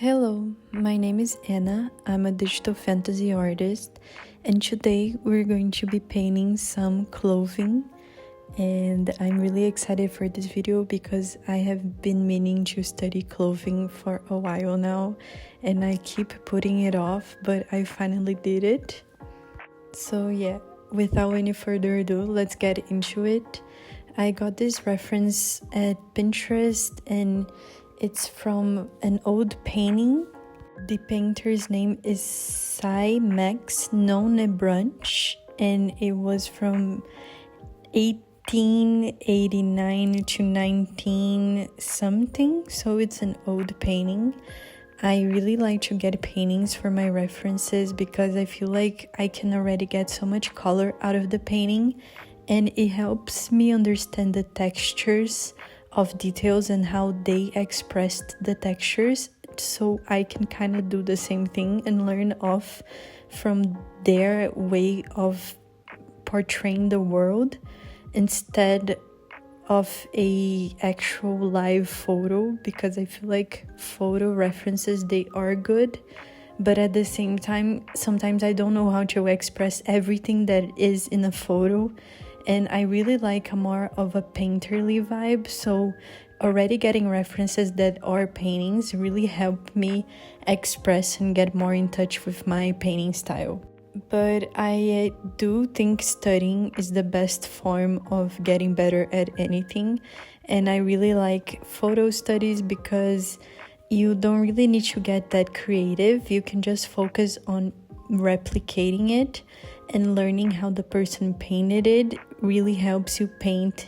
Hello, my name is Anna. I'm a digital fantasy artist, and today we're going to be painting some clothing. And I'm really excited for this video because I have been meaning to study clothing for a while now, and I keep putting it off, but I finally did it. So yeah, without any further ado, let's get into it. I got this reference at Pinterest and it's from an old painting. The painter's name is Sai Max NONNENBRUNch and it was from 1889 to 19 something, so it's an old painting. I really like to get paintings for my references because I feel like I can already get so much color out of the painting, and it helps me understand the textures of details and how they expressed the textures, so I can kind of do the same thing and learn off from their way of portraying the world instead of a actual live photo, because I feel like photo references, they are good, but at the same time sometimes I don't know how to express everything that is in a photo, and I really like a more of a painterly vibe. So already getting references that are paintings really help me express and get more in touch with my painting style. But I do think studying is the best form of getting better at anything, and I really like photo studies because you don't really need to get that creative. You can just focus on replicating it, and learning how the person painted it really helps you paint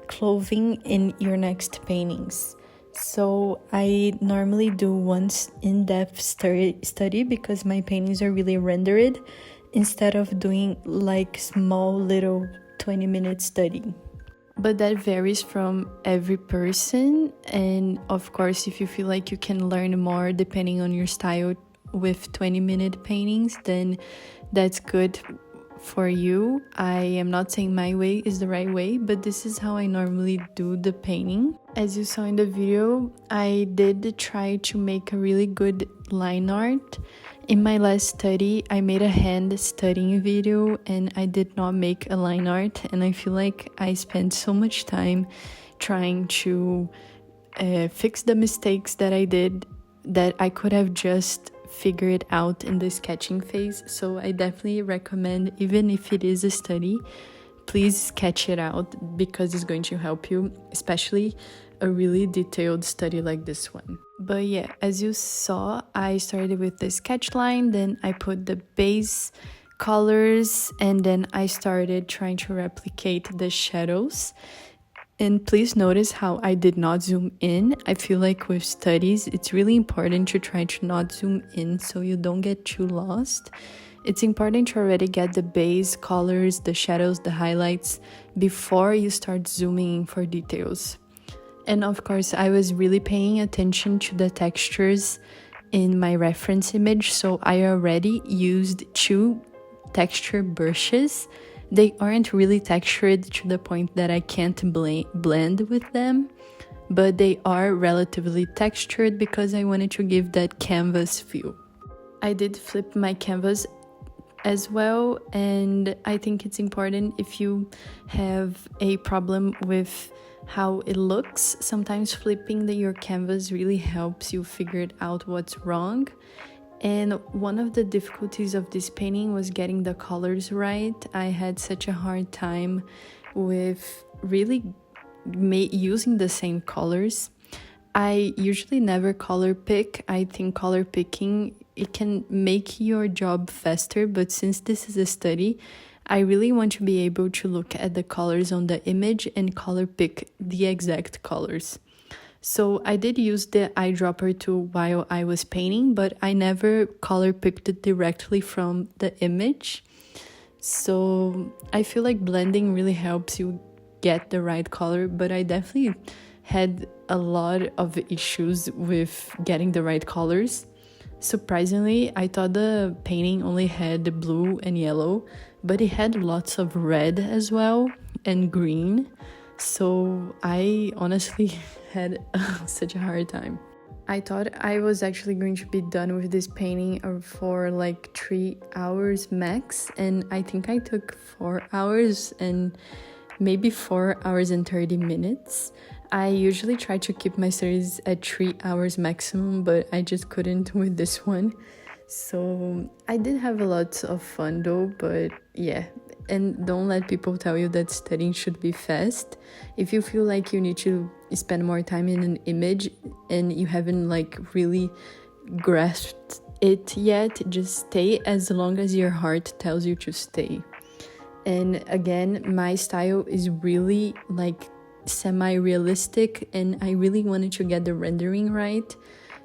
clothing in your next paintings. So I normally do once in-depth study because my paintings are really rendered, instead of doing like small little 20-minute study. But that varies from every person, and of course if you feel like you can learn more depending on your style with 20-minute paintings, then that's good for you. I am not saying my way is the right way, but this is how I normally do the painting. As you saw in the video, I did try to make a really good line art. In my last study, I made a hand studying video and I did not make a line art, and I feel like I spent so much time trying to fix the mistakes that I did that I could have just figured out in the sketching phase. So I definitely recommend, even if it is a study, please sketch it out because it's going to help you, especially a really detailed study like this one. But yeah, as you saw, I started with the sketch line, then I put the base colors, and then I started trying to replicate the shadows. And please notice how I did not zoom in. I feel like with studies, it's really important to try to not zoom in so you don't get too lost. It's important to already get the base colors, the shadows, the highlights before you start zooming in for details. And of course, I was really paying attention to the textures in my reference image, so I already used 2 texture brushes. They aren't really textured to the point that I can't blend with them, but they are relatively textured because I wanted to give that canvas feel. I did flip my canvas as well, and I think it's important if you have a problem with how it looks. Sometimes flipping your canvas really helps you figure out what's wrong. And one of the difficulties of this painting was getting the colors right. I had such a hard time with really using the same colors. I usually never color pick. I think color picking, it can make your job faster, but since this is a study, I really want to be able to look at the colors on the image and color pick the exact colors. So I did use the eyedropper tool while I was painting, but I never color picked it directly from the image. So I feel like blending really helps you get the right color, but I definitely had a lot of issues with getting the right colors. Surprisingly, I thought the painting only had blue and yellow, but it had lots of red as well and green. So I honestly had such a hard time. I thought I was actually going to be done with this painting for like 3 hours max, and I think I took 4 hours and maybe 4 hours and 30 minutes. I usually try to keep my studies at 3 hours maximum, but I just couldn't with this one. So I did have a lot of fun though, but yeah. And don't let people tell you that studying should be fast. If you feel like you need to spend more time in an image and you haven't like really grasped it yet, just stay as long as your heart tells you to stay. And again, my style is really like semi-realistic, and I really wanted to get the rendering right.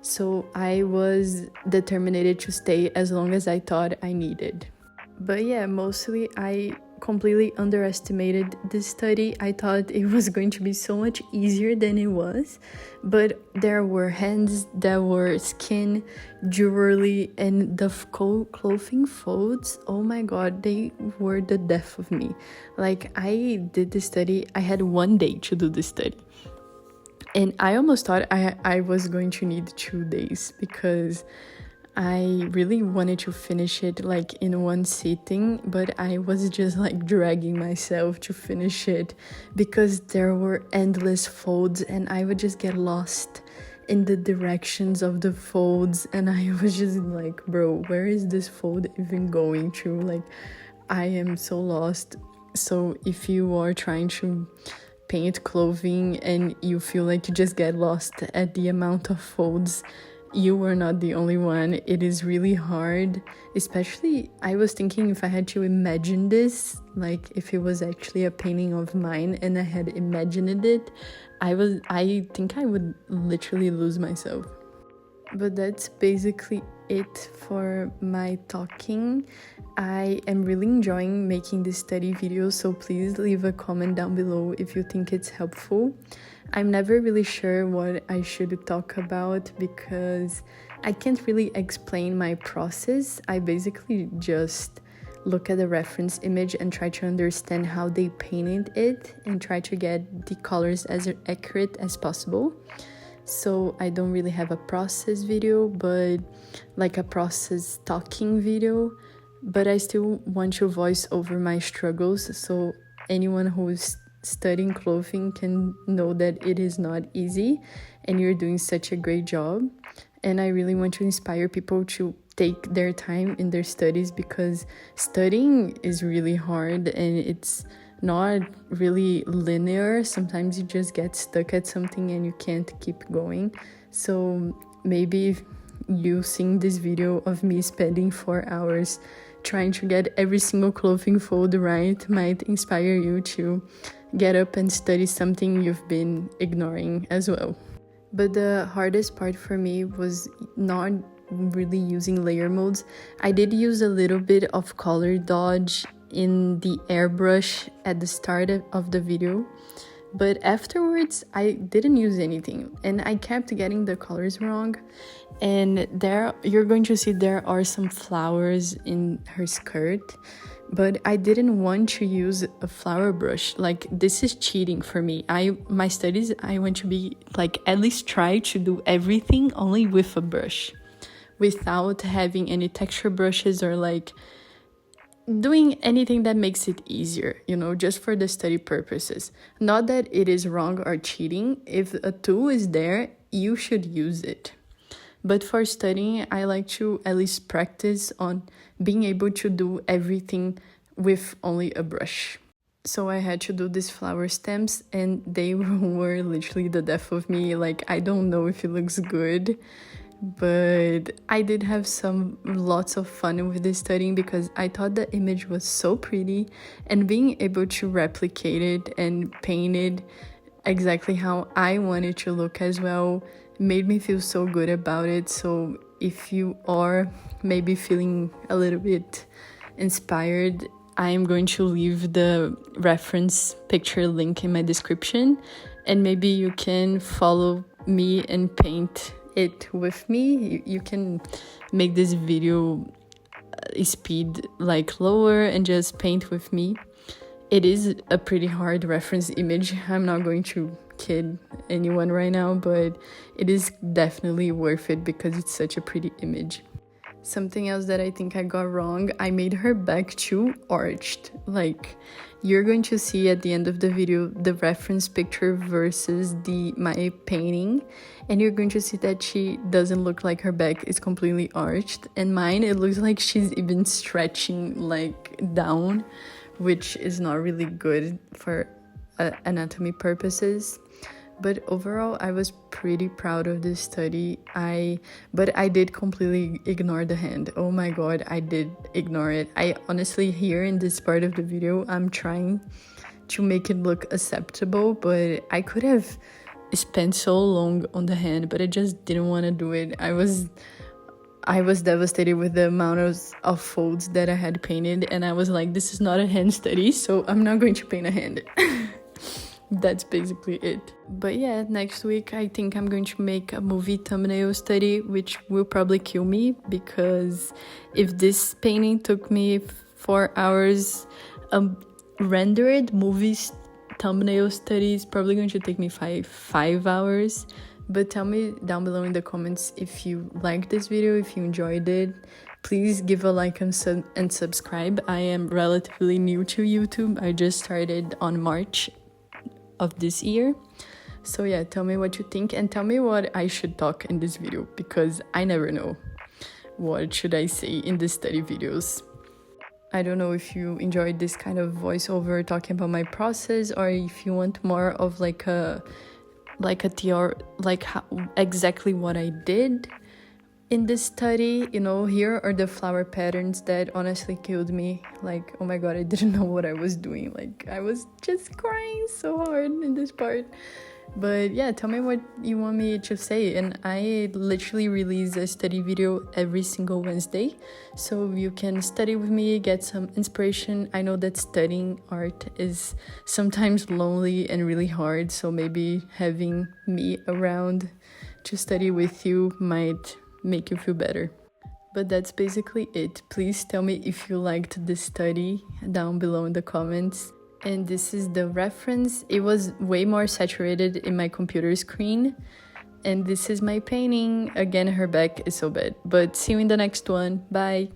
So I was determined to stay as long as I thought I needed. But yeah, mostly I completely underestimated this study. I thought it was going to be so much easier than it was. But there were hands, there were skin, jewelry, and the clothing folds. Oh my god, they were the death of me. Like, I did this study, I had 1 day to do this study. And I almost thought I was going to need 2 days because I really wanted to finish it like in one sitting, but I was just like dragging myself to finish it because there were endless folds and I would just get lost in the directions of the folds, and I was just like, bro, where is this fold even going to? Like, I am so lost. So if you are trying to paint clothing and you feel like you just get lost at the amount of folds, you were not the only one. It is really hard, especially I was thinking if I had to imagine this, like if it was actually a painting of mine and I had imagined it, I think I would literally lose myself. But that's basically it for my talking. I am really enjoying making this study video, so please leave a comment down below if you think it's helpful. I'm never really sure what I should talk about because I can't really explain my process. I basically just look at the reference image and try to understand how they painted it and try to get the colors as accurate as possible. So I don't really have a process video, but like a process talking video, but I still want to voice over my struggles so anyone who's studying clothing can know that it is not easy and you're doing such a great job. And I really want to inspire people to take their time in their studies because studying is really hard and it's not really linear. Sometimes you just get stuck at something and you can't keep going. So maybe you seeing this video of me spending 4 hours trying to get every single clothing fold right might inspire you to get up and study something you've been ignoring as well. But the hardest part for me was not really using layer modes. I did use a little bit of color dodge in the airbrush at the start of the video, but afterwards I didn't use anything and I kept getting the colors wrong. And there you're going to see there are some flowers in her skirt, but I didn't want to use a flower brush. Like, this is cheating for me. My studies, I want to be like, at least try to do everything only with a brush without having any texture brushes or like doing anything that makes it easier, you know, just for the study purposes. Not that it is wrong or cheating. If a tool is there, you should use it. But for studying, I like to at least practice on being able to do everything with only a brush. So I had to do these flower stems and they were literally the death of me. Like, I don't know if it looks good, but I did have lots of fun with this studying because I thought the image was so pretty, and being able to replicate it and paint it exactly how I wanted to look as well made me feel so good about it. So if you are maybe feeling a little bit inspired, I am going to leave the reference picture link in my description, and maybe you can follow me and paint it with me. You can make this video speed like lower and just paint with me. It is a pretty hard reference image. I'm not going to kid anyone right now, but it is definitely worth it because it's such a pretty image. Something else that I think I got wrong, I made her back too arched. Like, you're going to see at the end of the video the reference picture versus my painting, and you're going to see that she doesn't look like her back is completely arched, and mine, it looks like she's even stretching like down, which is not really good for anatomy purposes. But overall, I was pretty proud of this study. But I did completely ignore the hand. Oh my god, I did ignore it. I honestly, here in this part of the video, I'm trying to make it look acceptable, but I could have spent so long on the hand, but I just didn't want to do it. I was devastated with the amount of folds that I had painted, and I was like, this is not a hand study, so I'm not going to paint a hand. That's basically it. But yeah, next week I think I'm going to make a movie thumbnail study, which will probably kill me, because if this painting took me 4 hours, rendered movies thumbnail study is probably going to take me five hours. But tell me down below in the comments if you liked this video, if you enjoyed it. Please give a like and subscribe. I am relatively new to YouTube. I just started on March of this year. So yeah, tell me what you think, and tell me what I should talk in this video, because I never know what should I say in the study videos. I don't know if you enjoyed this kind of voiceover talking about my process, or if you want more of like a theory, like how, exactly what I did in this study. You know, here are the flower patterns that honestly killed me. Like, oh my god, I didn't know what I was doing. Like, I was just crying so hard in this part. But yeah, tell me what you want me to say, and I literally release a study video every single Wednesday, so you can study with me, get some inspiration. I know that studying art is sometimes lonely and really hard, so maybe having me around to study with you might make you feel better. But that's basically it. Please tell me if you liked this study down below in the comments. And this is the reference. It was way more saturated in my computer screen. And this is my painting. Again, her back is so bad. But see you in the next one. Bye.